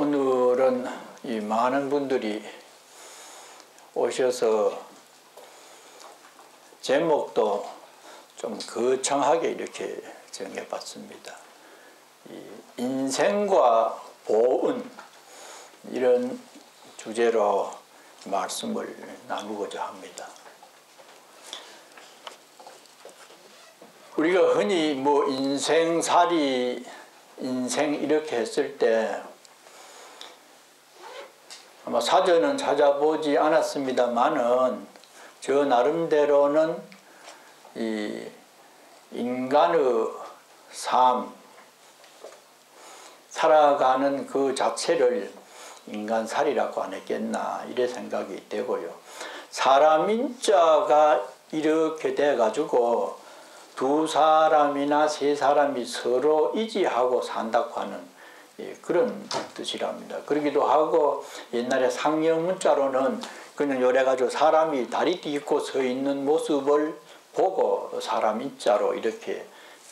오늘은 이 많은 분들이 오셔서 제목도 좀 거창하게 이렇게 정해봤습니다. 이 인생과 보은 이런 주제로 말씀을 나누고자 합니다. 우리가 흔히 뭐 인생살이, 인생 이렇게 했을 때 아마 사전은 찾아보지 않았습니다만은 저 나름대로는 이 인간의 삶, 살아가는 그 자체를 인간살이라고 안 했겠나 이래 생각이 되고요. 사람 인자가 이렇게 돼가지고 두 사람이나 세 사람이 서로 의지하고 산다고 하는 그런 뜻이랍니다. 그러기도 하고 옛날에 상형 문자로는 그냥 요래가지고 사람이 다리 딛고 서 있는 모습을 보고 사람 인자로 이렇게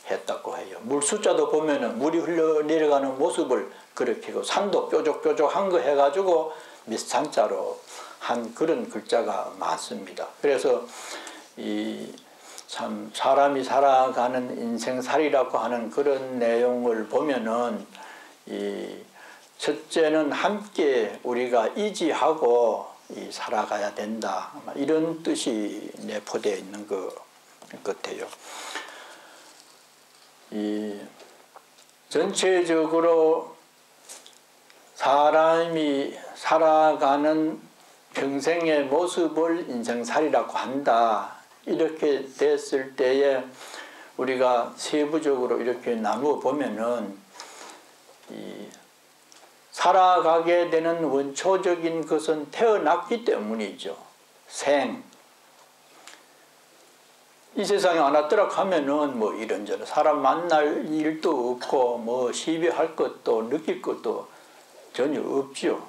했다고 해요. 물 숫자도 보면은 물이 흘러내려가는 모습을 그렇게 하고 산도 뾰족뾰족한 거 해가지고 밑산자로 한 그런 글자가 많습니다. 그래서 참 사람이 살아가는 인생살이라고 하는 그런 내용을 보면은 첫째는 함께 우리가 의지하고 살아가야 된다 이런 뜻이 내포되어 있는 것 같아요. 전체적으로 사람이 살아가는 평생의 모습을 인생살이라고 한다. 이렇게 됐을 때에 우리가 세부적으로 이렇게 나누어 보면은 살아가게 되는 원초적인 것은 태어났기 때문이죠. 생. 이 세상에 안 왔더라 하면은 뭐 이런저런 사람 만날 일도 없고 뭐 시비할 것도 느낄 것도 전혀 없죠.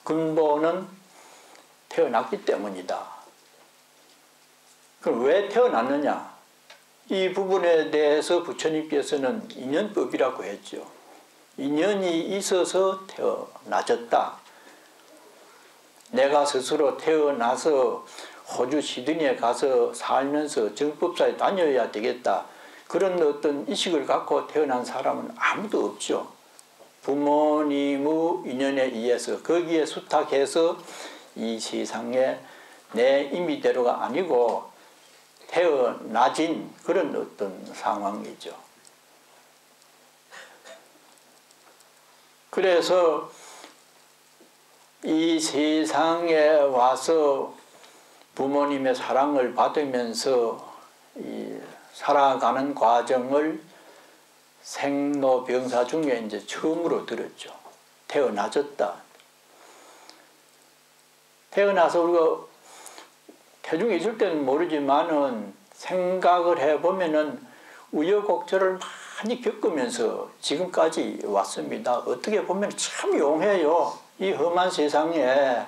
근본은 태어났기 때문이다. 그럼 왜 태어났느냐? 이 부분에 대해서 부처님께서는 인연법이라고 했죠. 인연이 있어서 태어나졌다. 내가 스스로 태어나서 호주 시드니에 가서 살면서 정법사에 다녀야 되겠다. 그런 어떤 의식을 갖고 태어난 사람은 아무도 없죠. 부모님의 인연에 의해서 거기에 수탁해서 이 세상에 내 임의대로가 아니고 태어나진 그런 어떤 상황이죠. 그래서 이 세상에 와서 부모님의 사랑을 받으면서 살아가는 과정을 생로병사 중에 이제 처음으로 들었죠. 태어나졌다. 태어나서 우리가 태중에 있을 때는 모르지만은 생각을 해보면은 우여곡절을 많이 겪으면서 지금까지 왔습니다. 어떻게 보면 참 용해요. 이 험한 세상에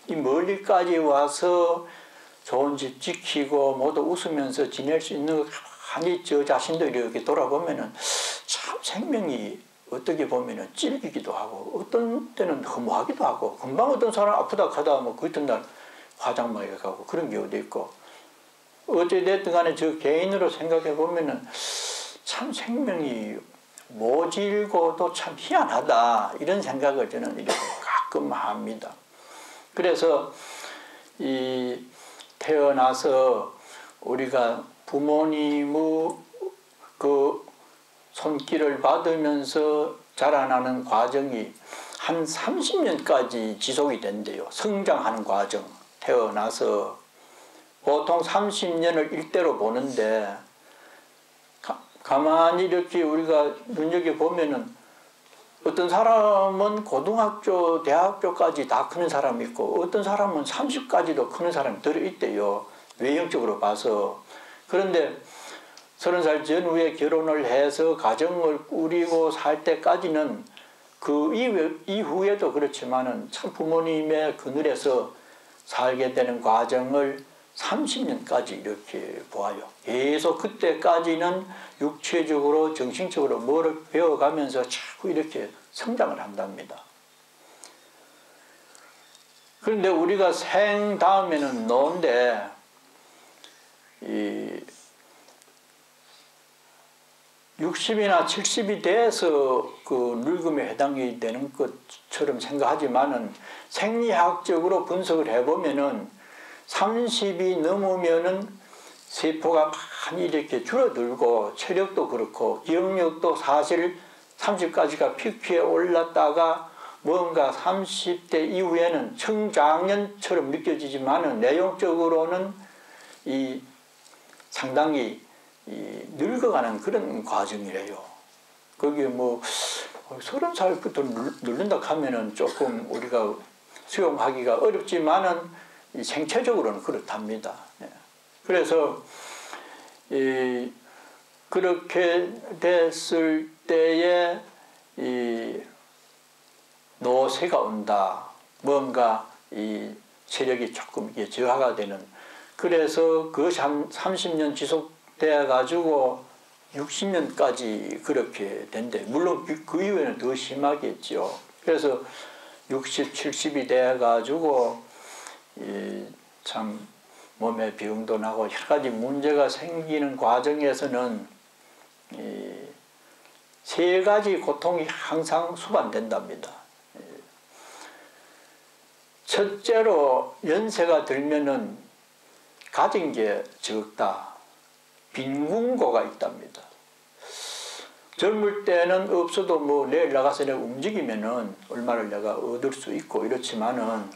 이 멀리까지 와서 좋은 집 지키고 모두 웃으면서 지낼 수 있는 거 가만히 저 자신도 이렇게 돌아보면은 참 생명이 어떻게 보면은 찔기기도 하고 어떤 때는 허무하기도 하고 금방 어떤 사람 아프다 하다 뭐 그 어떤 날 화장막에 가고 그런 경우도 있고 어찌됐든 간에 저 개인으로 생각해 보면은 참 생명이 모질고도 참 희한하다 이런 생각을 저는 이렇게 가끔 합니다. 그래서 이 태어나서 우리가 부모님의 그 손길을 받으면서 자라나는 과정이 한 30년까지 지속이 된대요. 성장하는 과정. 태어나서 보통 30년을 일대로 보는데 가만히 이렇게 우리가 눈여겨보면은 어떤 사람은 고등학교, 대학교까지 다 크는 사람이 있고 어떤 사람은 30까지도 크는 사람이 들어있대요. 외형적으로 봐서. 그런데 30살 전후에 결혼을 해서 가정을 꾸리고 살 때까지는 그 이후에도 그렇지만은 참 부모님의 그늘에서 살게 되는 과정을 30년까지 이렇게 보아요. 계속 그때까지는 육체적으로 정신적으로 뭐를 배워가면서 자꾸 이렇게 성장을 한답니다. 그런데 우리가 생 다음에는 노인데, 이 60이나 70이 돼서 그 늙음에 해당이 되는 것처럼 생각하지만은 생리학적으로 분석을 해보면은 30이 넘으면은 세포가 많이 이렇게 줄어들고 체력도 그렇고 기억력도 사실 30까지가 피크에 올랐다가 뭔가 30대 이후에는 청장년처럼 느껴지지만은 내용적으로는 이 상당히 늙어가는 그런 과정이래요. 거기에 뭐 30살부터 늙는다 하면은 조금 우리가 수용하기가 어렵지만은 이 생체적으로는 그렇답니다. 그래서 그렇게 됐을 때에 이 노쇠가 온다. 뭔가 이 체력이 조금 저하가 되는. 그래서 그 30년 지속돼 가지고 60년까지 그렇게 된대. 물론 그 이후에는 더 심하겠죠. 그래서 60, 70이 돼 가지고 참 몸에 병도 나고 여러 가지 문제가 생기는 과정에서는 세 가지 고통이 항상 수반된답니다. 첫째로 연세가 들면은 가진 게 적다. 빈궁고가 있답니다. 젊을 때는 없어도 뭐 내일 나가서 내가 움직이면은 얼마를 내가 얻을 수 있고 이렇지만은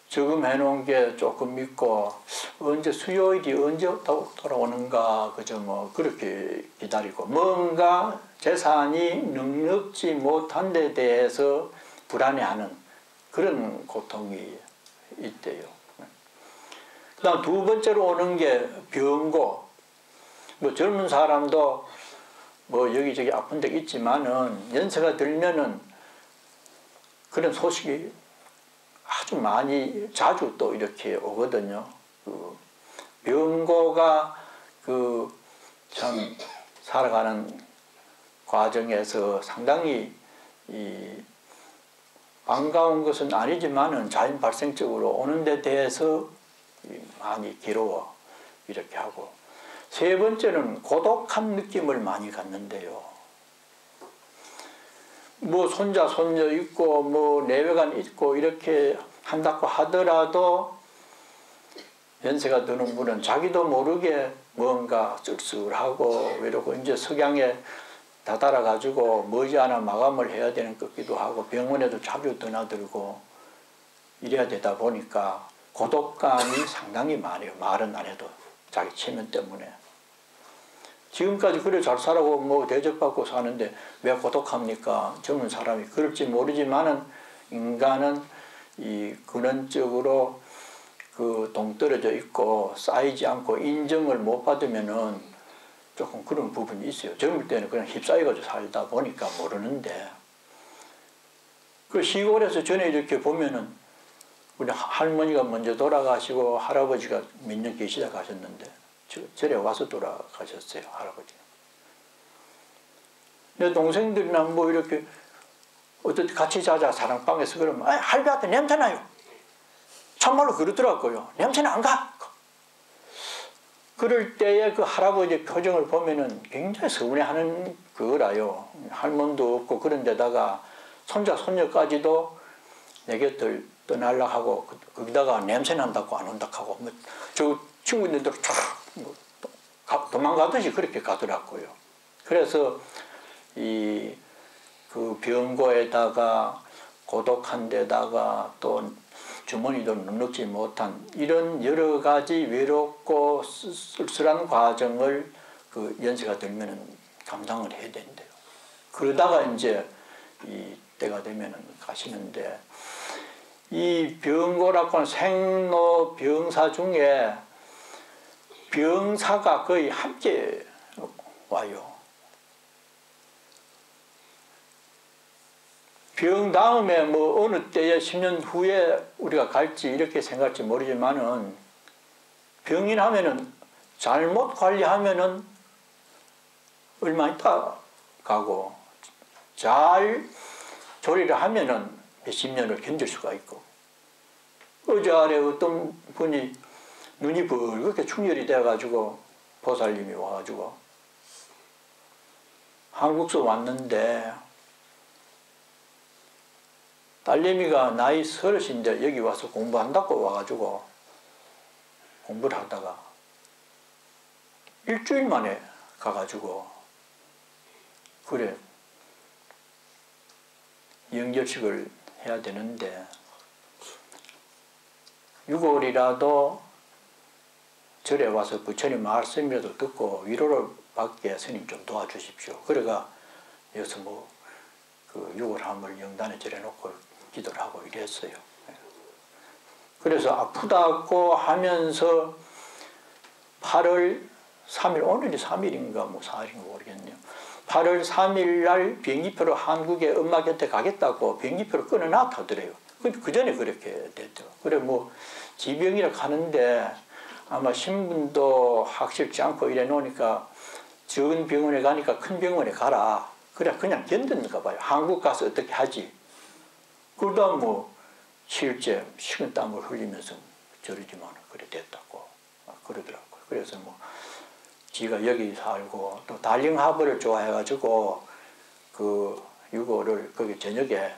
지금 해놓은 게 조금 있고 언제 수요일이 언제 돌아오는가 그저 뭐 그렇게 기다리고 뭔가 재산이 넉넉지 못한 데 대해서 불안해하는 그런 고통이 있대요. 그 다음 두 번째로 오는 게 병고. 뭐 젊은 사람도 뭐 여기저기 아픈 데 있지만은 연세가 들면은 그런 소식이 아주 많이 자주 또 이렇게 오거든요. 그 병고가 그 참 살아가는 과정에서 상당히 반가운 것은 아니지만은 자연 발생적으로 오는 데 대해서 많이 괴로워 이렇게 하고 세 번째는 고독한 느낌을 많이 갖는데요. 뭐 손자 손녀 있고 뭐 내외관 있고 이렇게 한다고 하더라도 연세가 드는 분은 자기도 모르게 뭔가 쓸쓸하고 외롭고 이제 석양에 다다라 가지고 머지않아 마감을 해야 되는 것 같기도 하고 병원에도 자주 드나들고 이래야 되다 보니까 고독감이 상당히 많아요. 말은 안 해도 자기 체면 때문에. 지금까지 그래 잘 살아고 뭐 대접받고 사는데 왜 고독합니까? 젊은 사람이 그럴지 모르지만은 인간은 이 근원적으로 그 동떨어져 있고 쌓이지 않고 인정을 못 받으면은 조금 그런 부분이 있어요. 젊을 때는 그냥 휩싸여가지고 살다 보니까 모르는데 그 시골에서 전에 이렇게 보면은 우리 할머니가 먼저 돌아가시고 할아버지가 몇 년 계시다 가셨는데 절에 와서 돌아가셨어요. 할아버지. 내 동생들이나 뭐 이렇게 어떻게 같이 자자 사랑방에서 그러면 할배한테 냄새나요. 참말로 그러더라고요. 냄새는 안 가. 그럴 때에 그 할아버지 표정을 보면은 굉장히 서운해하는 그거라요. 할머니도 없고 그런 데다가 손자 손녀까지도 내 곁을 떠나려고 하고 거기다가 냄새 난다고 안 온다고 하고 뭐 저 친구들도 쫙 도망가듯이 그렇게 가더라고요. 그래서 이 그 병고에다가 고독한 데다가 또 주머니도 넉넉지 못한 이런 여러 가지 외롭고 쓸쓸한 과정을 그 연세가 들면은 감당을 해야 된대요. 그러다가 이제 이 때가 되면은 가시는데 이 병고라고 하는 생로병사 중에 병사가 거의 함께 와요. 병 다음에 뭐 어느 때에 10년 후에 우리가 갈지 이렇게 생각할지 모르지만은 병이 나면은 잘못 관리하면은 얼마 있다 가고 잘 조리를 하면은 몇십 년을 견딜 수가 있고 어제 아래 어떤 분이 눈이 벌겋게 충혈이 돼가지고 보살님이 와가지고 한국서 왔는데 딸내미가 나이 30인데 여기 와서 공부한다고 와가지고 공부를 하다가 일주일 만에 가가지고 그래 영접식을 해야 되는데 6월이라도 절에 와서 부처님 말씀이라도 듣고 위로를 받게 스님 좀 도와주십시오. 그래가 여기서 그 6월함을 영단에 절해놓고 기도를 하고 이랬어요. 그래서 아프다고 하면서 8월 3일, 오늘이 3일인가 4일인가 모르겠네요. 8월 3일 날 비행기표로 한국에 엄마 곁에 가겠다고 비행기표를 끊어놨다 하더래요. 그 전에 그렇게 됐죠. 그래 지병이라 가는데 아마 신분도 확실치 않고 이래 놓으니까 적은 병원에 가니까 큰 병원에 가라. 그래 그냥 견뎠는가 봐요. 한국 가서 어떻게 하지. 그러다 실제 식은땀을 흘리면서 저러지만 그래 됐다고 그러더라고요. 그래서 지가 여기 살고 또 달링하버를 좋아해가지고 그 6월을 거기 저녁에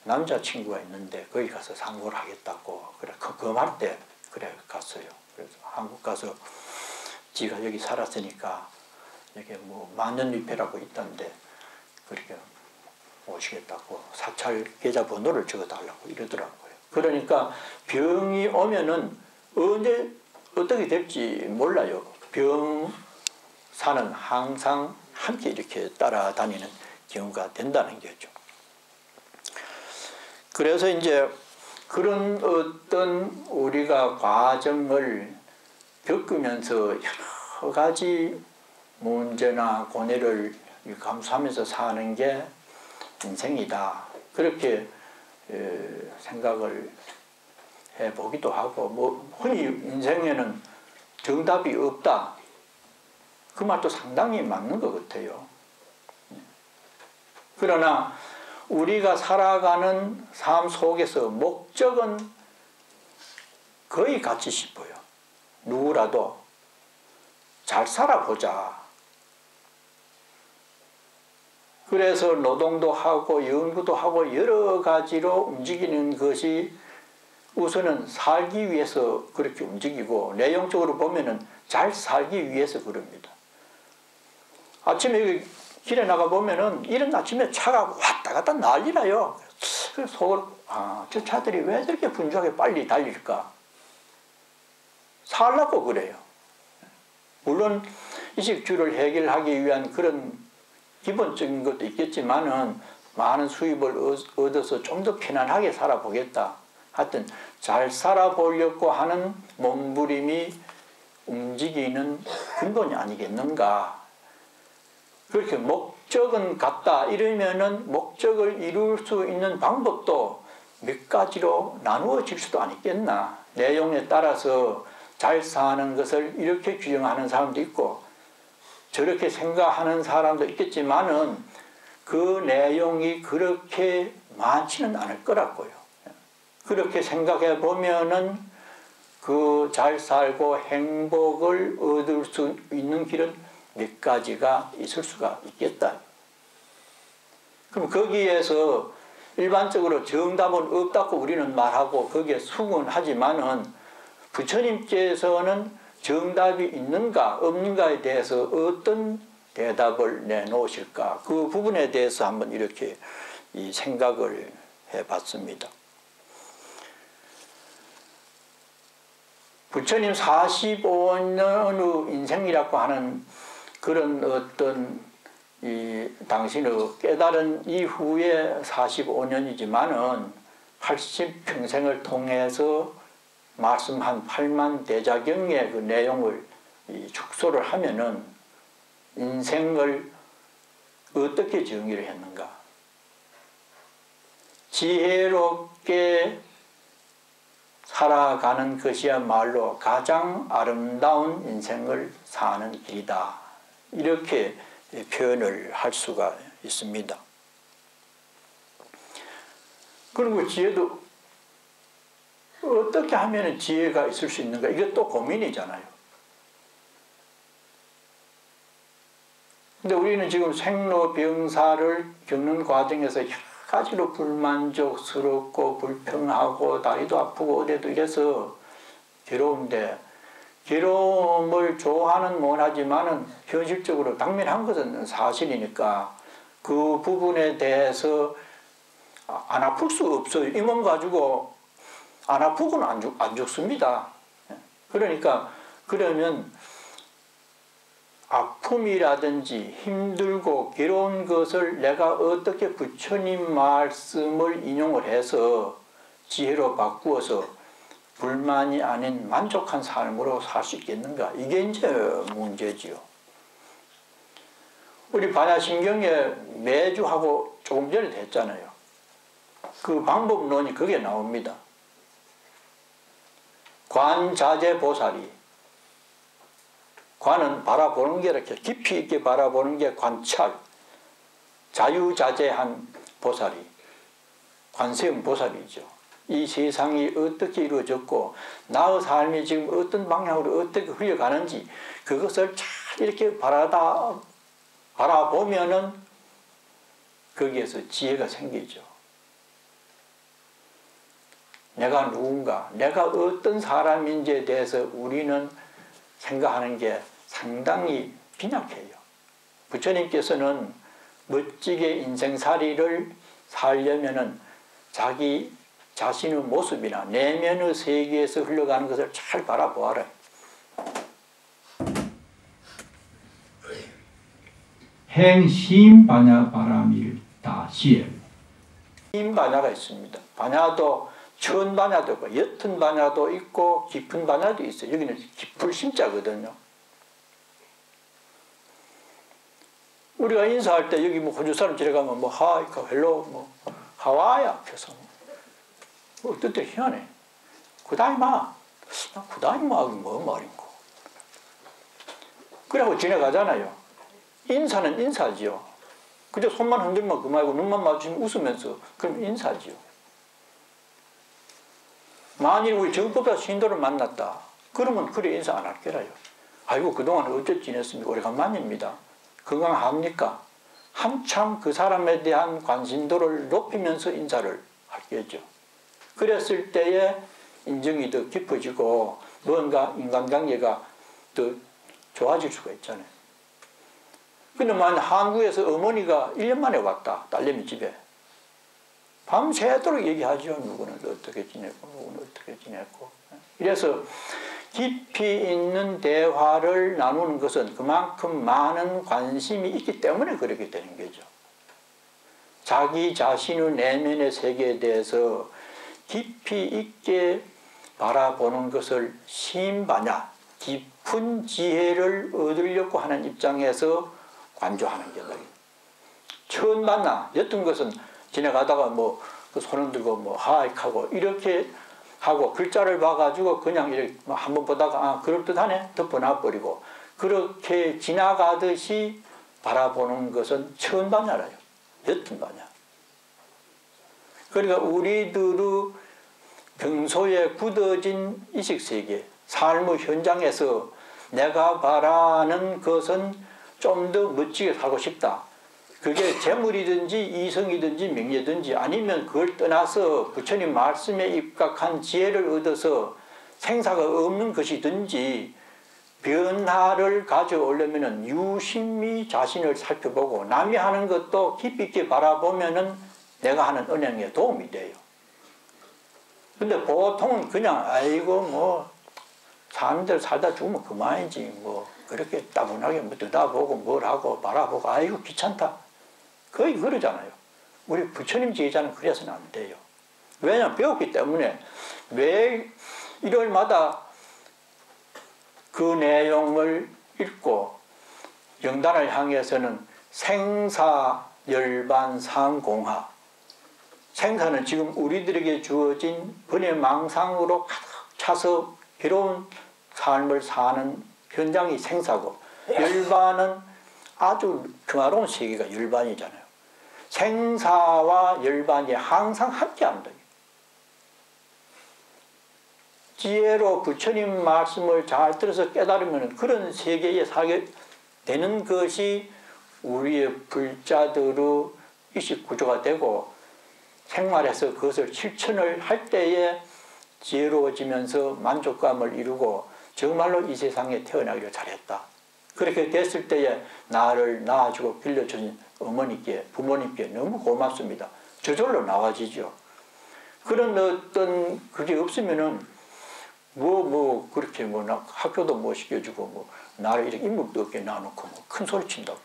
남자친구가 있는데 거기 가서 상고를 하겠다고 그래 검할 때 그래 갔어요. 그래서 한국 가서 지가 여기 살았으니까 여기 만년위패라고 있던데 그렇게 오시겠다고 사찰 계좌번호를 적어달라고 이러더라고요. 그러니까 병이 오면은 언제 어떻게 될지 몰라요. 병사는 항상 함께 이렇게 따라다니는 경우가 된다는 거죠. 그래서 이제 그런 어떤 우리가 과정을 겪으면서 여러 가지 문제나 고뇌를 감수하면서 사는 게 인생이다. 그렇게 생각을 해보기도 하고 흔히 인생에는 정답이 없다. 그 말도 상당히 맞는 것 같아요. 그러나 우리가 살아가는 삶 속에서 목적은 거의 같이 싶어요. 누구라도 잘 살아보자. 그래서 노동도 하고 연구도 하고 여러 가지로 움직이는 것이 우선은 살기 위해서 그렇게 움직이고 내용적으로 보면은 잘 살기 위해서 그럽니다. 아침에 길에 나가 보면은 이른 아침에 차가 왔다 갔다 난리나요. 그래서 속으로 저 차들이 왜 저렇게 분주하게 빨리 달릴까? 살라고 그래요. 물론 이식주를 해결하기 위한 그런 기본적인 것도 있겠지만은 많은 수입을 얻어서 좀 더 편안하게 살아보겠다. 하여튼 잘 살아보려고 하는 몸부림이 움직이는 근본이 아니겠는가. 그렇게 목적은 같다 이러면은 목적을 이룰 수 있는 방법도 몇 가지로 나누어질 수도 아니겠나. 내용에 따라서 잘 사는 것을 이렇게 규정하는 사람도 있고 저렇게 생각하는 사람도 있겠지만은 그 내용이 그렇게 많지는 않을 거라고요. 그렇게 생각해 보면은 그 잘 살고 행복을 얻을 수 있는 길은 몇 가지가 있을 수가 있겠다. 그럼 거기에서 일반적으로 정답은 없다고 우리는 말하고 거기에 수긍하지만은 부처님께서는 정답이 있는가 없는가에 대해서 어떤 대답을 내놓으실까 그 부분에 대해서 한번 이렇게 생각을 해봤습니다. 부처님 45년의 인생이라고 하는 그런 어떤 당신의 깨달은 이후에 45년이지만은 80평생을 통해서 말씀한 8만 대자경의 그 내용을 축소를 하면은 인생을 어떻게 정의를 했는가? 지혜롭게 살아가는 것이야말로 가장 아름다운 인생을 사는 길이다. 이렇게 표현을 할 수가 있습니다. 그리고 지혜도 어떻게 하면 지혜가 있을 수 있는가? 이게 또 고민이잖아요. 근데 우리는 지금 생로병사를 겪는 과정에서 여러 가지로 불만족스럽고 불평하고 다리도 아프고 어디도 이래서 괴로운데, 괴로움을 좋아하는 못하지만은 현실적으로 당면한 것은 사실이니까 그 부분에 대해서 안 아플 수 없어요. 이 몸 가지고 안 아프고는 안 죽습니다. 그러니까 그러면 아픔이라든지 힘들고 괴로운 것을 내가 어떻게 부처님 말씀을 인용을 해서 지혜로 바꾸어서 불만이 아닌 만족한 삶으로 살 수 있겠는가? 이게 이제 문제지요. 우리 반야심경에 매주 하고 조금 전에 했잖아요. 그 방법론이 거기에 나옵니다. 관자재보살이, 관은 바라보는 게 이렇게 깊이 있게 바라보는 게 관찰, 자유자재한 보살이 관세음 보살이죠. 이 세상이 어떻게 이루어졌고 나의 삶이 지금 어떤 방향으로 어떻게 흘러가는지 그것을 잘 이렇게 바라보면은 거기에서 지혜가 생기죠. 내가 누군가, 내가 어떤 사람인지에 대해서 우리는 생각하는 게 상당히 빈약해요. 부처님께서는 멋지게 인생살이를 살려면은 자기 자신의 모습이나 내면의 세계에서 흘러가는 것을 잘 바라보아라. 행심반야 바라밀다 시에 심반야가 있습니다. 반야도 천반야도 있고 옅은 반야도 있고 깊은 반야도 있어요. 여기는 깊을 심자거든요. 우리가 인사할 때 여기 뭐 호주 사람 집에 가면 뭐 하이, 헬로, 뭐 하와이야 그래서 뭐 어떨 때 희한해. 구다이마, 구다이마가 뭐 말인고. 그러고 지나가잖아요. 인사는 인사지요. 그저 손만 흔들면 그만이고 눈만 마주치면 웃으면서 그럼 인사지요. 만일 우리 정법사 신도를 만났다. 그러면 그래 인사 안 할 거라요. 아이고 그동안 어째 지냈습니까? 오래간만입니다. 건강합니까? 한참 그 사람에 대한 관심도를 높이면서 인사를 하겠죠. 그랬을 때에 인정이 더 깊어지고 뭔가 인간관계가 더 좋아질 수가 있잖아요. 근데 만약 한국에서 어머니가 1년 만에 왔다. 딸내미 집에. 밤새도록 얘기하죠. 누구는 어떻게 지냈고 누구는 어떻게 지냈고. 이래서 깊이 있는 대화를 나누는 것은 그만큼 많은 관심이 있기 때문에 그렇게 되는 거죠. 자기 자신의 내면의 세계에 대해서 깊이 있게 바라보는 것을 심반야, 깊은 지혜를 얻으려고 하는 입장에서 관조하는 게 말이에요. 천반야, 옅은 것은 지나가다가 뭐 손 흔들고 뭐 하익하고 이렇게 하고 글자를 봐가지고 그냥 이렇게 한번 보다가 아 그럴듯하네 덮어놔버리고 그렇게 지나가듯이 바라보는 것은 천반야라요. 옅은 반야. 그러니까 우리들의 평소에 굳어진 의식세계, 삶의 현장에서 내가 바라는 것은 좀 더 멋지게 살고 싶다. 그게 재물이든지 이성이든지 명예든지 아니면 그걸 떠나서 부처님 말씀에 입각한 지혜를 얻어서 생사가 없는 것이든지 변화를 가져오려면 유심히 자신을 살펴보고 남이 하는 것도 깊이 있게 바라보면 내가 하는 은행에 도움이 돼요. 근데 보통은 그냥 아이고 뭐 사는 대로 살다 죽으면 그만이지 뭐 그렇게 따분하게 뭐 듣다보고 뭘 하고 바라보고 아이고 귀찮다. 거의 그러잖아요. 우리 부처님 제자는 그래서는 안 돼요. 왜냐하면 배웠기 때문에 매 일요일마다 그 내용을 읽고 영단을 향해서는 생사, 열반, 상공하. 생사는 지금 우리들에게 주어진 번뇌망상으로 가득 차서 괴로운 삶을 사는 현장이 생사고, 열반은 아주 평화로운 세계가 열반이잖아요. 생사와 열반이 항상 함께한다. 지혜로 부처님 말씀을 잘 들어서 깨달으면 그런 세계에 살게 되는 것이 우리의 불자들의 의식 구조가 되고 생활에서 그것을 실천을 할 때에 지혜로워지면서 만족감을 이루고 정말로 이 세상에 태어나기를 잘했다. 그렇게 됐을 때에 나를 낳아주고 길러준 어머니께, 부모님께 너무 고맙습니다. 저절로 나와지죠. 그런 어떤 그게 없으면은 그렇게 학교도 못 시켜주고 나를 이렇게 인물도 없게 놔놓고 큰 소리 친다고.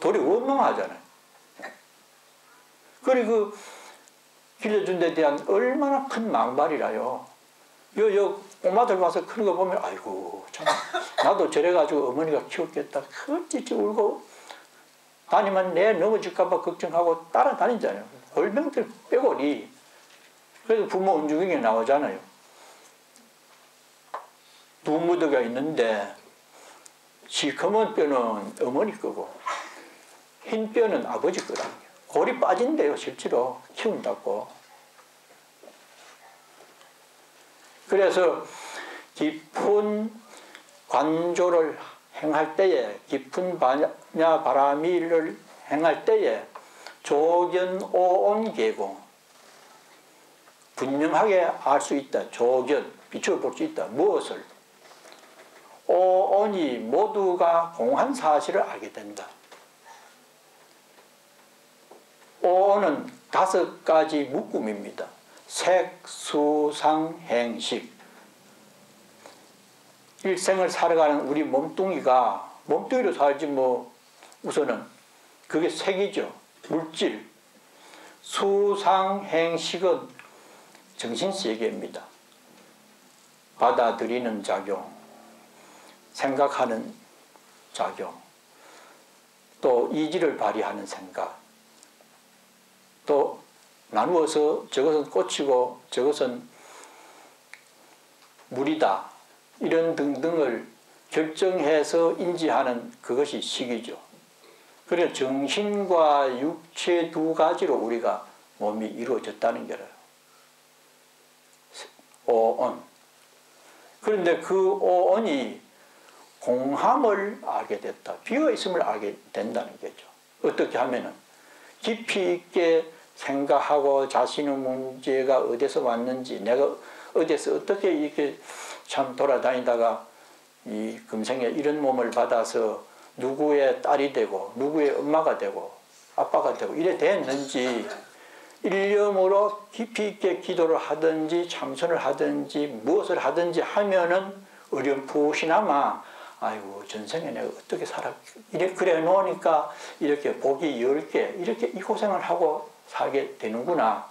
도리 원망하잖아요. 그리고 길러준 데 대한 얼마나 큰 망발이라요. 꼬마들 와서 그런 거 보면 아이고 참 나도 저래가지고 어머니가 키웠겠다. 찌찌 울고 다니면 내 넘어질까봐 걱정하고 따라다니잖아요. 얼병들 빼고리. 그래서 부모 운중에 나오잖아요. 두 무드가 있는데 시커먼 뼈는 어머니 거고 흰 뼈는 아버지 거라는 거예요. 골이 빠진대요. 실제로 키운다고. 그래서 깊은 관조를 행할 때에 깊은 바냐바라미를 행할 때에 조견오온계공 분명하게 알 수 있다. 조견 비춰볼 수 있다. 무엇을? 오온이 모두가 공한 사실을 알게 된다. 오온은 5가지 묶음입니다. 색, 수, 상, 행식. 일생을 살아가는 우리 몸뚱이로 살지 우선은 그게 색이죠. 물질. 수, 상, 행식은 정신세계입니다. 받아들이는 작용, 생각하는 작용, 또 이지를 발휘하는 생각, 또 나누어서 저것은 꽃이고 저것은 물이다 이런 등등을 결정해서 인지하는 그것이 식이죠. 그래서 정신과 육체 2가지로 우리가 몸이 이루어졌다는 거예요. 오온. 그런데 그 오온이 공함을 알게 됐다. 비어있음을 알게 된다는 거죠. 어떻게 하면은 깊이 있게 생각하고 자신의 문제가 어디서 왔는지 내가 어디서 어떻게 이렇게 참 돌아다니다가 이 금생에 이런 몸을 받아서 누구의 딸이 되고 누구의 엄마가 되고 아빠가 되고 이래 됐는지 일념으로 깊이 있게 기도를 하든지 참선을 하든지 무엇을 하든지 하면은 어렴풋이나마 아이고 전생에 내가 어떻게 살았 이래 그래 놓으니까 이렇게 복이 10개 이렇게 이 고생을 하고 살게 되는구나.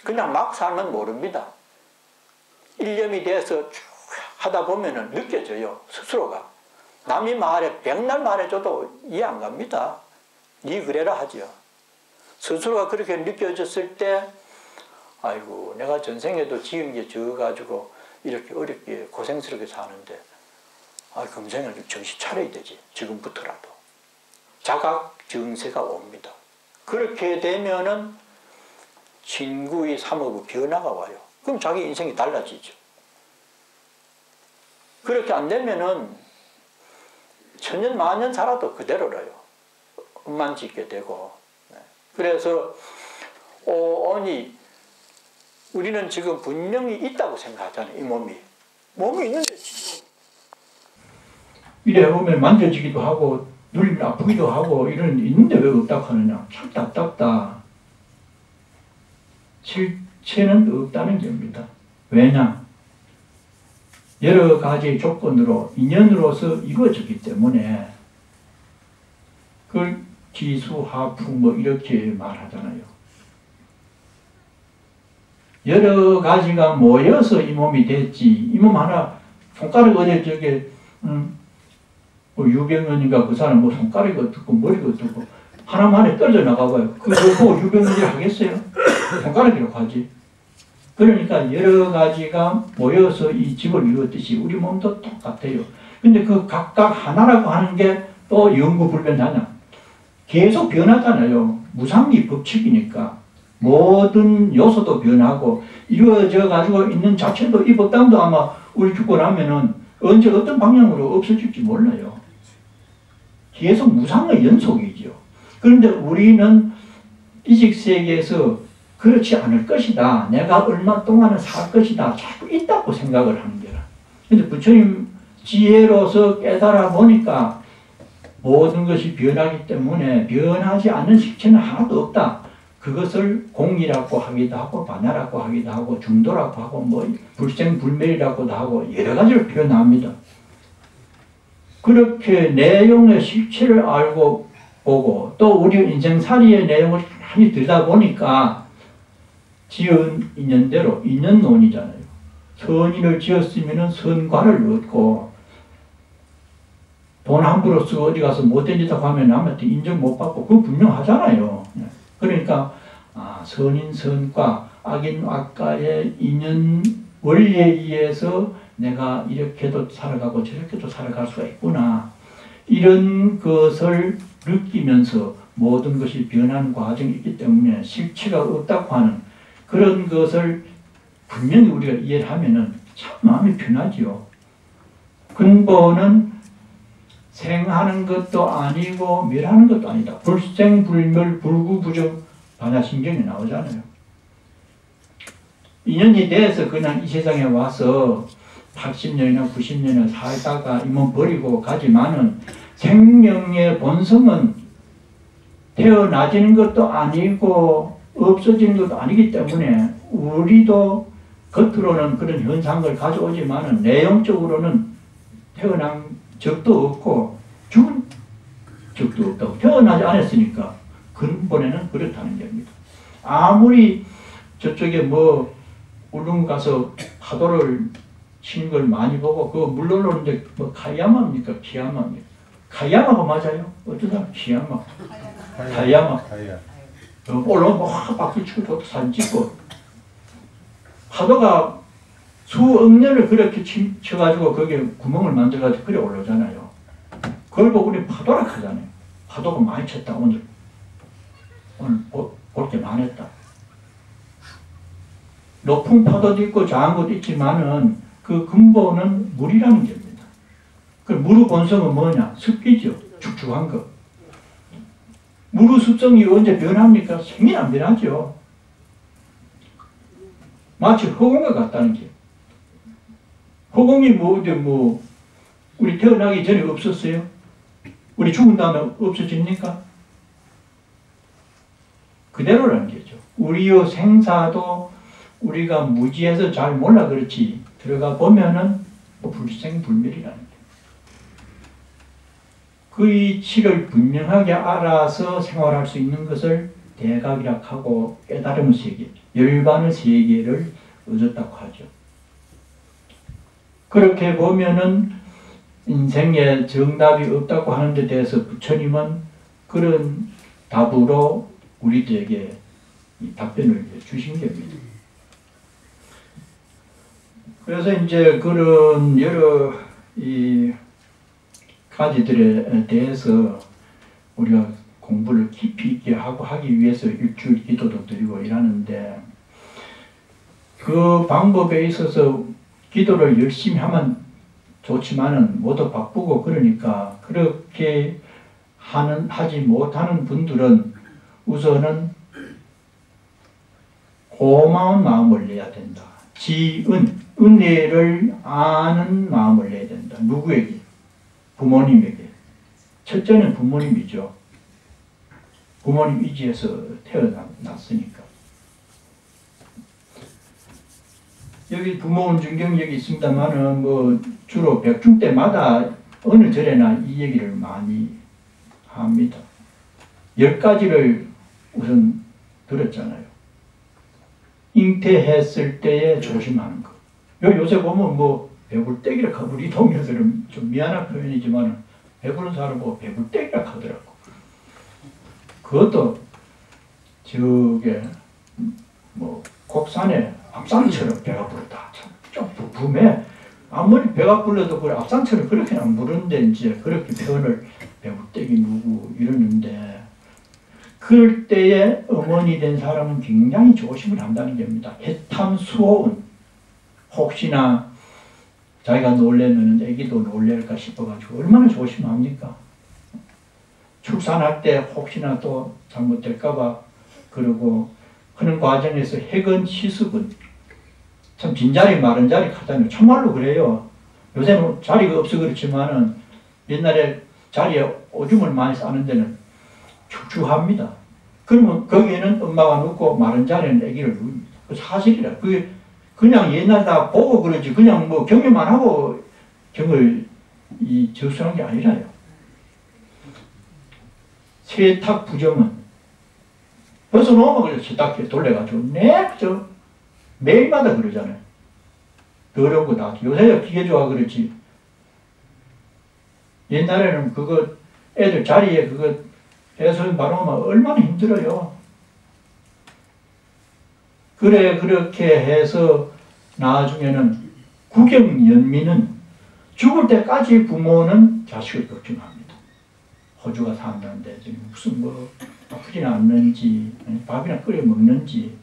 그냥 막 살면 모릅니다. 일념이 돼서 쭉 하다 보면은 느껴져요. 스스로가. 남이 말해 백날 말해줘도 이해 안 갑니다. 네 그래라 하죠. 스스로가 그렇게 느껴졌을 때 아이고 내가 전생에도 지은 게 져가지고 이렇게 어렵게 고생스럽게 사는데 금생에 정신 차려야 되지. 지금부터라도. 자각 증세가 옵니다. 그렇게 되면은 진구의 삼업의 변화가 와요. 그럼 자기 인생이 달라지죠. 그렇게 안 되면은 천년 만년 살아도 그대로라요. 엄만 짓게 되고. 그래서 오온이 우리는 지금 분명히 있다고 생각하잖아요. 이 몸이. 몸이 있는데 지금. 이래 보면 만져지기도 하고 눌리면 아프기도 하고 이런 있는데 왜 없다고 하느냐. 참 답답다. 실체는 없다는 겁니다. 왜냐? 여러 가지 조건으로 인연으로서 이루어졌기 때문에 그걸 기수, 하풍 이렇게 말하잖아요. 여러 가지가 모여서 이 몸이 됐지. 이 몸 하나 손가락 어디 저게 유병헌인가 그 사람 손가락이 어떻고 머리가 어떻고 하나만에 떨어져 나가봐요. 그거 보고 유병헌이 하겠어요? 손가락이라고 하지. 그러니까 여러 가지가 모여서 이 집을 이루었듯이 우리 몸도 똑같아요. 근데 그 각각 하나라고 하는 게 또 영구불변하냐? 계속 변하잖아요. 무상리 법칙이니까. 모든 요소도 변하고 이루어져 가지고 있는 자체도 이 법당도 아마 우리 죽고 나면은 언제 어떤 방향으로 없어질지 몰라요. 계속 무상의 연속이죠. 그런데 우리는 이직세계에서 그렇지 않을 것이다. 내가 얼마 동안은 살 것이다. 자꾸 있다고 생각을 하는 거라. 근데 부처님 지혜로서 깨달아 보니까 모든 것이 변하기 때문에 변하지 않는 실체는 하나도 없다. 그것을 공이라고 하기도 하고 반야라고 하기도 하고 중도라고 하고 뭐 불생불멸이라고도 하고 여러 가지를 표현합니다. 그렇게 내용의 실체를 알고 보고 또 우리 인생살이의 내용을 많이 들여다보니까 지은 인연대로 인연론이잖아요. 선인을 지었으면 선과를 얻고 돈 함부로 쓰고 어디 가서 못된 짓 하고 하면 남한테 인정 못 받고 그거 분명하잖아요. 그러니까 선인 선과 악인 악과의 인연 원리에 의해서 내가 이렇게도 살아가고 저렇게도 살아갈 수가 있구나. 이런 것을 느끼면서 모든 것이 변하는 과정이 있기 때문에 실체가 없다고 하는 그런 것을 분명히 우리가 이해를 하면은 참 마음이 편하지요. 근본은 생하는 것도 아니고 멸하는 것도 아니다. 불생불멸 불구부정 반야신경에 나오잖아요. 인연이 돼서 그냥 이 세상에 와서 80년이나 90년이나 살다가 이 몸 버리고 가지만은 생명의 본성은 태어나지는 것도 아니고 없어지는 것도 아니기 때문에 우리도 겉으로는 그런 현상을 가져오지만은 내용적으로는 태어난 적도 없고 죽은 적도 없다고. 태어나지 않았으니까 근본에는 그렇다는 겁니다. 아무리 저쪽에 뭐 울릉 가서 파도를 치는 걸 많이 보고 그 물 올라오는데 뭐 카야마입니까? 키야마입니까? 카야마가 맞아요? 어떤 사람? 키야마. 카야마. 올라오면 확 박수 치고 또 사진 찍고 파도가 수억 년을 그렇게 쳐가지고 거기에 구멍을 만들어가지고 그래 올라오잖아요. 그걸 보고 우리 파도라 하잖아요. 파도가 많이 쳤다 오늘 볼 게 많았다. 높은 파도도 있고 작은 것도 있지만은 그 근본은 물이라는 겁니다. 그 물의 본성은 뭐냐? 습기죠. 축축한 거. 물의 습성이 언제 변합니까? 생이 안 변하죠. 마치 허공과 같다는 게. 허공이 뭐 우리 태어나기 전에 없었어요? 우리 죽은 다음에 없어집니까? 그대로라는 거죠. 우리의 생사도 우리가 무지해서 잘 몰라 그렇지 들어가 보면은 불생불멸이라는 거예요. 그 이치를 분명하게 알아서 생활할 수 있는 것을 대각이라 하고 깨달음의 세계, 열반의 세계를 얻었다고 하죠. 그렇게 보면은 인생에 정답이 없다고 하는 데 대해서 부처님은 그런 답으로 우리들에게 답변을 주신 겁니다. 그래서 이제 그런 여러 이 가지들에 대해서 우리가 공부를 깊이 있게 하고 하기 위해서 일주일 기도도 드리고 이러는데 그 방법에 있어서 기도를 열심히 하면 좋지만은 모두 바쁘고 그러니까 그렇게 하지 못하는 분들은 우선은 고마운 마음을 내야 된다. 지은, 은혜를 아는 마음을 내야 된다. 누구에게? 부모님에게. 첫째는 부모님이죠. 부모님 이지에서 태어났으니까. 여기 부모운중경 여기 있습니다만은 뭐 주로 백중 때마다 어느 절에나 이 얘기를 많이 합니다. 10가지를 우선 들었잖아요. 잉태했을 때에 조심하는 것. 요새 보면 뭐 배불떼기라 하고 우리 동료들은 좀 미안한 표현이지만 배부른 사람 보고 배불떼기라 하더라고. 그것도 저게 뭐 곡산에 앞산처럼 배가 부르다. 좀 부품에 아무리 배가 불러도 그래 앞산처럼 그렇게는 안 부르는데 이제 그렇게 표현을 배불떼기 누구 이러는데 그럴 때에 어머니 된 사람은 굉장히 조심을 한다는 겁니다. 해탐 수호은 혹시나 자기가 놀래면 애기도 놀랄까 싶어가지고 얼마나 조심합니까? 출산할 때 혹시나 또 잘못될까봐 그러고 하는 과정에서 해근 시습은 참 빈자리 마른자리 하잖아요. 참말로 그래요. 요새는 자리가 없어 그렇지만은 옛날에 자리에 오줌을 많이 싸는 데는 축축합니다. 그러면 거기에는 엄마가 눕고 마른 자리에는 아기를 누웁니다. 그 사실이라. 그게 그냥 옛날 다 보고 그러지 그냥 뭐 경험만 하고 경을 이 접수한 게 아니라요. 세탁 부정은 벌써 놓으면 그래 세탁기에 돌려가지고 저 매일마다 그러잖아요. 더러운 거 다. 요새야 기계 좋아 그렇지. 옛날에는 그거 애들 자리에 그거 해서 바르면 얼마나 힘들어요. 그래 그렇게 해서 나중에는 국영연민은 죽을 때까지 부모는 자식을 걱정합니다. 호주가 산다는데 무슨 뭐 아프진 않는지 밥이나 끓여 먹는지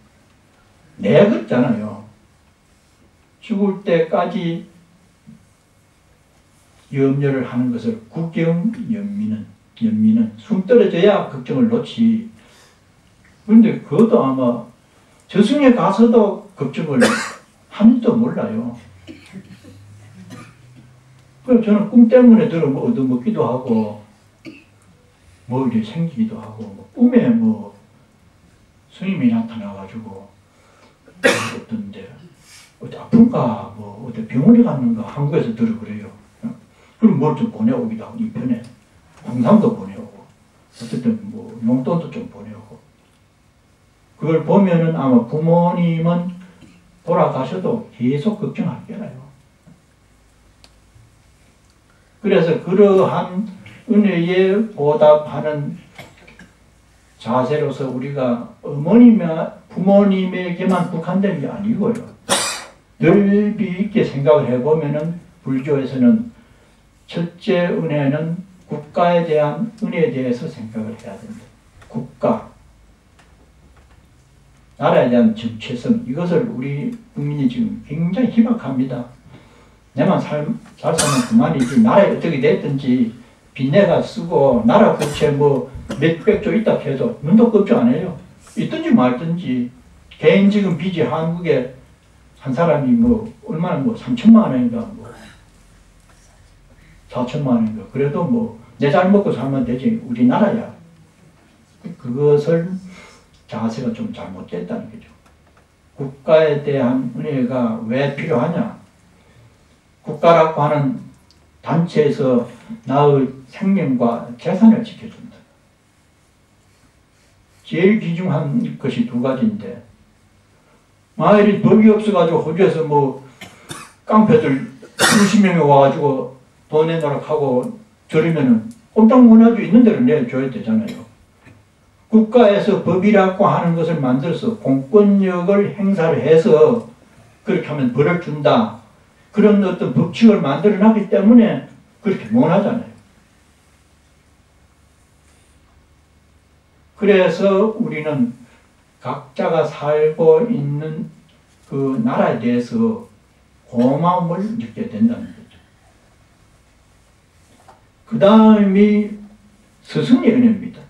내겠잖아요. 죽을 때까지 염려를 하는 것을 국영연민은 숨 떨어져야 걱정을 놓지. 그런데 그것도 아마 저승에 가서도 걱정을 하는지도 몰라요. 그래서 저는 꿈 때문에 뭐 얻어먹기도 하고 뭐 이렇게 생기기도 하고 뭐 꿈에 뭐 스님이 나타나가지고 어떤데 어디 아픈가 뭐 어디 병원에 갔는가 한국에서 들어 그래요. 그럼 뭘 좀 보내오기도 하고 인편에 홍삼도 보내오고 어쨌든 뭐 용돈도 좀 보내오고 그걸 보면은 아마 부모님은 돌아가셔도 계속 걱정할 거라요. 그래서 그러한 은혜에 보답하는 자세로서 우리가 부모님에게만 국한된 게 아니고요. 넓이 있게 생각을 해보면은 불교에서는 첫째 은혜는 국가에 대한 은혜에 대해서 생각을 해야 됩니다. 국가, 나라에 대한 정체성, 이것을 우리 국민이 지금 굉장히 희박합니다. 내만 잘 살면 그만이지 나라에 어떻게 됐든지 빚내가 쓰고 나라 부채 뭐 몇백조 있다 해도 눈도 깜짝 안 해요. 있든지 말든지 개인 지금 빚이 한국에 한 사람이 뭐 얼마나 뭐 3천만 원인가 뭐 4천만 원인가 그래도 뭐 내 잘 먹고 살면 되지 우리나라야. 그것을 자세가 좀 잘못됐다는 거죠. 국가에 대한 은혜가 왜 필요하냐? 국가라고 하는 단체에서 나의 생명과 재산을 지켜준다. 제일 귀중한 것이 두 가지인데 만일이 법이 없어가지고 호주에서 뭐 깡패들 수십 명이 와가지고 돈 내놓으라고 하고 저러면은 꼼짝 못하죠. 있는 대로 내줘야 되잖아요. 국가에서 법이라고 하는 것을 만들어서 공권력을 행사를 해서 그렇게 하면 벌을 준다. 그런 어떤 법칙을 만들어놨기 때문에 그렇게 못하잖아요. 그래서 우리는 각자가 살고 있는 그 나라에 대해서 고마움을 느껴야 된다는 거죠. 그 다음이 스승의 은혜입니다.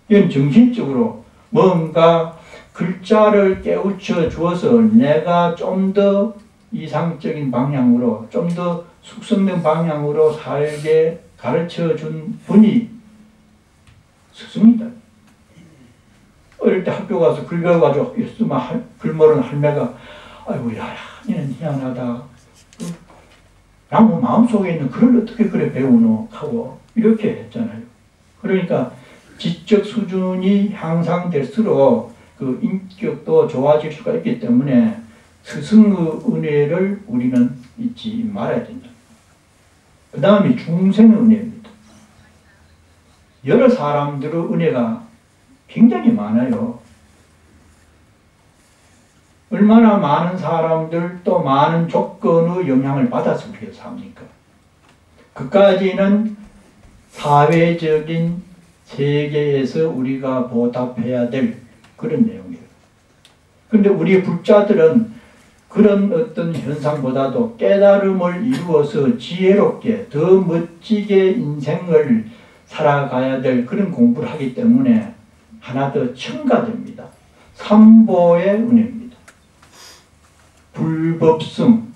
이건 정신적으로 뭔가 글자를 깨우쳐 주어서 내가 좀 더 이상적인 방향으로 좀 더 숙성된 방향으로 살게 가르쳐 준 분이 스승이다. 어릴 때 학교 가서 글 배워가지고 글 모르는 할매가 아이고 야 얘는 희한하다. 나무 마음속에 있는 글을 어떻게 그래 배우노 하고 이렇게 했잖아요. 그러니까 지적 수준이 향상될수록 그 인격도 좋아질 수가 있기 때문에 스승의 은혜를 우리는 잊지 말아야 된다. 그 다음이 중생의 은혜입니다. 여러 사람들의 은혜가 굉장히 많아요. 얼마나 많은 사람들 또 많은 조건의 영향을 받아서 우리가 삽니까? 그까지는 사회적인 세계에서 우리가 보답해야 될 그런 내용이에요. 그런데 우리 불자들은 그런 어떤 현상보다도 깨달음을 이루어서 지혜롭게 더 멋지게 인생을 살아가야 될 그런 공부를 하기 때문에 하나 더 첨가됩니다. 삼보의 은혜입니다. 불법성,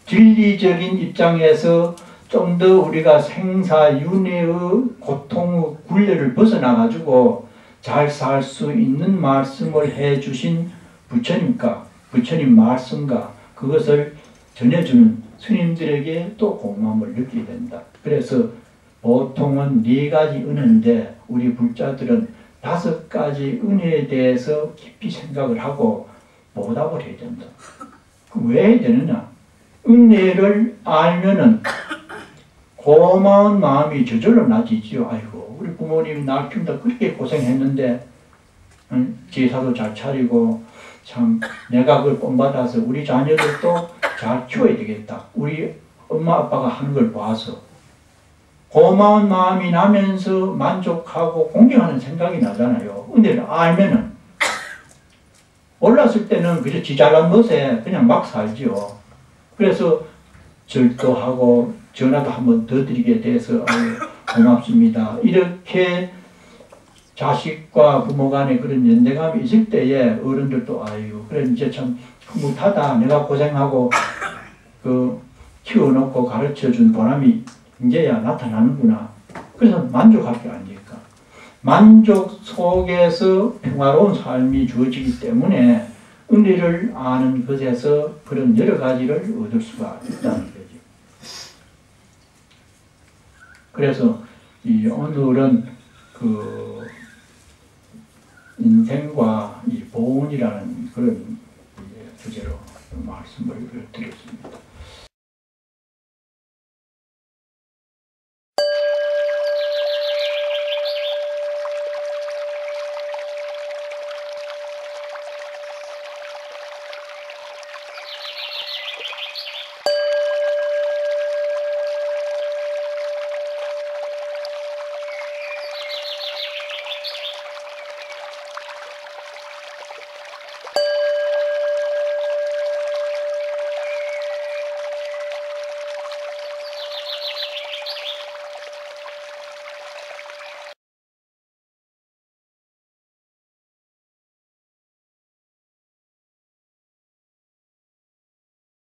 진리적인 입장에서 좀 더 우리가 생사윤회의 고통의 굴레를 벗어나가지고 잘 살 수 있는 말씀을 해주신 부처님과 부처님 말씀과 그것을 전해주는 스님들에게 또 고마움을 느끼게 된다. 그래서 보통은 4가지 은혜인데 우리 불자들은 5가지 은혜에 대해서 깊이 생각을 하고 보답을 해야 된다. 왜 해야 되느냐? 은혜를 알면은 고마운 마음이 저절로 나지지요. 아이고 우리 부모님이 날 키운다 그렇게 고생했는데 제사도 잘 차리고 참 내가 그걸 본받아서 우리 자녀들도 잘 키워야 되겠다. 우리 엄마 아빠가 하는 걸 봐서 고마운 마음이 나면서 만족하고 공경하는 생각이 나잖아요. 은혜를 알면은 몰랐을 때는 그저 지 잘난 것에 그냥 막 살지요. 그래서 절도하고 전화도 한번 더 드리게 돼서 아유, 고맙습니다. 이렇게 자식과 부모 간에 그런 연대감이 있을 때에 어른들도 아유 그래 이제 참 흐뭇하다. 내가 고생하고 그 키워놓고 가르쳐준 보람이 이제야 나타나는구나. 그래서 만족할 게 아닐까. 만족 속에서 평화로운 삶이 주어지기 때문에 은혜를 아는 것에서 그런 여러 가지를 얻을 수가 있다는 거죠. 그래서 이 오늘은 그 인생과 이 보온이라는 그런 주제로 말씀을 드렸습니다.